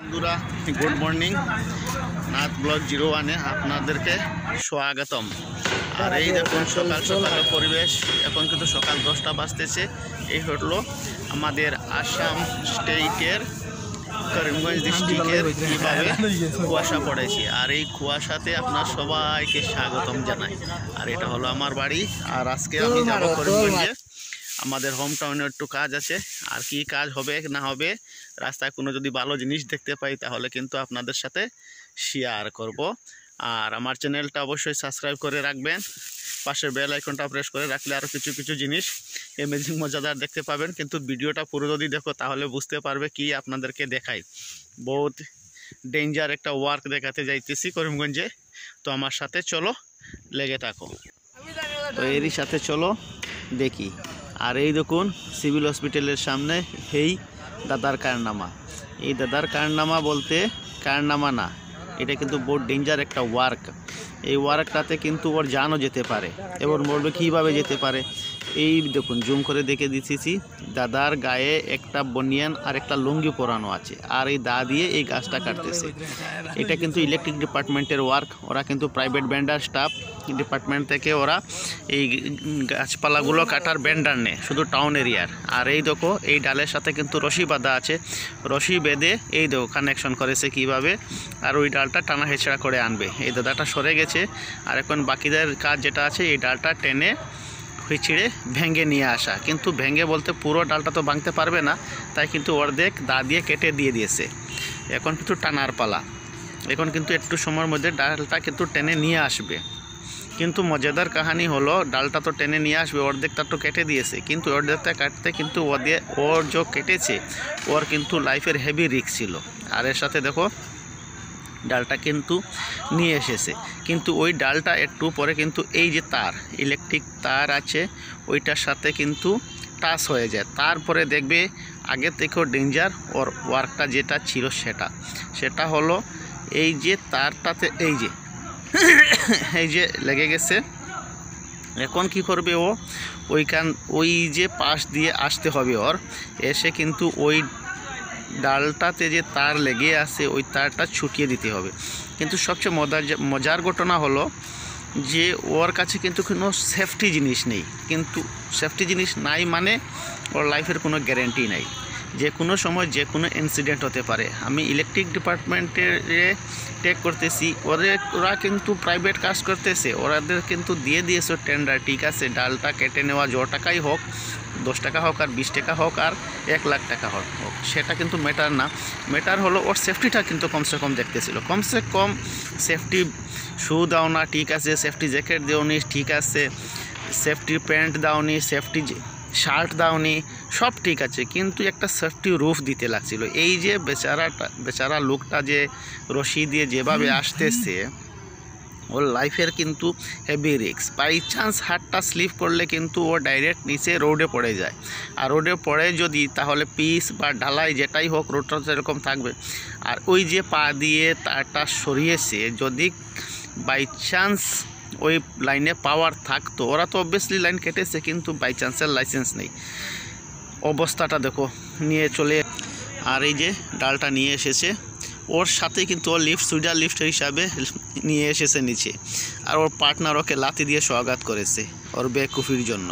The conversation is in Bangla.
বন্ধুরা গুড মর্নিং, নাথ ব্লগ 01-এ আপনাদেরকে স্বাগতম। আর এই দেখুন সকাল সকালের পরিবেশ। এখন কিন্তু সকাল 10টা বাজতেছে। এই হলো আমাদের আসাম স্টেটের করিমগঞ্জ ডিস্ট্রিক্টের কীভাবে কুয়াশা পড়েছে। আর এই কুয়াশাতে আপনার সবাইকে স্বাগতম জানাই। আর এটা হলো আমার বাড়ি। আর আজকে আমি যাব করিমগঞ্জে। আমাদের হোম টাউনে একটু কাজ আছে। আর কি কাজ হবে না হবে, রাস্তায় কোনো যদি ভালো জিনিস দেখতে পাই তাহলে কিন্তু আপনাদের সাথে শেয়ার করব। আর আমার চ্যানেলটা অবশ্যই সাবস্ক্রাইব করে রাখবেন, পাশের বেল আইকনটা প্রেস করে রাখলে আরও কিছু জিনিস অ্যামেজিং মজাদার দেখতে পাবেন। কিন্তু ভিডিওটা পুরো যদি দেখো তাহলে বুঝতে পারবে কি আপনাদেরকে দেখাই। বহুত ডেঞ্জার একটা ওয়ার্ক দেখাতে যাইতেছি করিমগঞ্জে। তো আমার সাথে চলো, লেগে থাকো। তো এরই সাথে চলো দেখি। আর এই দেখুন সিভিল হসপিটালের সামনে এই দাদার কারনামা। এই দাদার কারনামা বলতে কারনামা না, এটা কিন্তু বহুত ডেঞ্জার একটা ওয়ার্ক। এই ওয়ার্কটাতে কিন্তু ওর জানও যেতে পারে। এবার বলবে কীভাবে যেতে পারে। এই দেখুন জুম করে দেখে দিতেছি, দাদার গায়ে একটা বনিয়ান আর একটা লুঙ্গি পরানো আছে। আর এই দা দিয়ে এই গাছটা কাটতেছে। এটা কিন্তু ইলেকট্রিক ডিপার্টমেন্টের ওয়ার্ক। ওরা কিন্তু প্রাইভেট ভেন্ডার স্টাফ ডিপার্টমেন্ট থেকে ওরা এই গাছপালাগুলো কাটার ভেন্ডার নেয় শুধু টাউন এরিয়ার। আর এই দেখো এই ডালের সাথে কিন্তু রশি বাঁধা আছে। রশি বেঁধে এই দেখো কানেকশন করেছে কিভাবে। আর ওই ডালটা টানা হেঁচড়া করে আনবে। এই দাদাটা সরে গেছে। আর এখন বাকিদের কাজ যেটা আছে এই ডালটা টেনে ছিঁড়ে ভেঙে নিয়ে আসা। কিন্তু ভেঙে বলতে পুরো ডালটা তো ভাঙতে পারবে না, তাই কিন্তু অর্ধেক দা দিয়ে কেটে দিয়ে দিয়েছে। এখন কিন্তু টানার পালা। এখন কিন্তু একটু সময়ের মধ্যে ডালটা কিন্তু টেনে নিয়ে আসবে। কিন্তু মজাদার কাহিনী হলো, ডালটা তো টেনে নিয়ে আসবে, অর্ধেকটা তো কেটে দিয়েছে। কিন্তু অর্ধেকটা কাটতে কিন্তু ওর যে কেটেছে ওর কিন্তু লাইফের হেভি রিস্ক ছিল। আর এর সাথে দেখো ডালটা কিন্তু নিয়ে এসেছে। কিন্তু ওই ডালটা একটু পরে কিন্তু এই যে তার ইলেকট্রিক তার আছে ওইটার সাথে কিন্তু টাচ হয়ে যায়। তারপরে দেখবে আগে থেকেও ডেঞ্জার ওর ওয়ার্কটা যেটা ছিল সেটা হলো এই যে তারটাতে এই যে লেগে গেছে। এখন কি করবে ও, ওই যে পাশ দিয়ে আসতে হবে ওর, এসে কিন্তু ওই ডালটাতে যে তার লেগে আছে ওই তারটা ছুটিয়ে দিতে হবে। কিন্তু সবচেয়ে মজার ঘটনা হলো যে ওর কাছে কিন্তু কোনো সেফটি জিনিস নেই। কিন্তু সেফটি জিনিস নাই মানে ওর লাইফের কোনো গ্যারেন্টি নাই। যে কোনো সময় যে কোনো ইনসিডেন্ট হতে পারে। আমি ইলেকট্রিক ডিপার্টমেন্টে টেক করতেছি, ওরা কিন্তু প্রাইভেট কাজ করতেছে। ওরাদের কিন্তু দিয়ে দিয়েছে টেন্ডার, ঠিক আছে ডালটা কেটে নেওয়া যত টাকাই হোক, 10 টাকা হোক আর 20 টাকা হোক আর 1 লাখ টাকা হোক, সেটা কিন্তু ম্যাটার না। ম্যাটার হলো ওর সেফটিটা কিন্তু কমসে কম দেখতেছিল। কমসে কম সেফটি শু দাও না, ঠিক আছে, সেফটি জ্যাকেট দেওনি, ঠিক আছে, সেফটি প্যান্ট দাওনি, সেফটি শার্ট দাওনি, সব ঠিক আছে, কিন্তু একটা সেফটি রুফ দিতে লাগছিল। এই যে বেচারা লোকটা যে রশি দিয়ে যেভাবে আসতেছে, ওর লাইফের কিন্তু হেভি রিস্ক। বাই চান্স হাতটা স্লিপ করলে কিন্তু ও ডাইরেক্ট নিচে রোডে পড়ে যায়। আর রোডে পড়ে যদি তাহলে পিচ বা ঢালাই যেটাই হোক রোডটা সেরকম থাকবে। আর ওই যে পা দিয়ে তারটা সরিয়েছে, যদি বাই চান্স ওই লাইনে পাওয়ার থাকতো, ওরা তো অবভিয়াসলি লাইন কেটেছে, কিন্তু বাই চান্সের লাইসেন্স নেই। অবস্থাটা দেখো নিয়ে চলে। আর এই যে ডালটা নিয়ে এসেছে, ওর সাথে কিন্তু ও সুইডার লিফট হিসাবে নিয়ে এসেছে নিচে। আর ওর পার্টনার ওকে লাথি দিয়ে স্বাগত করেছে ওর বেকুফির জন্য।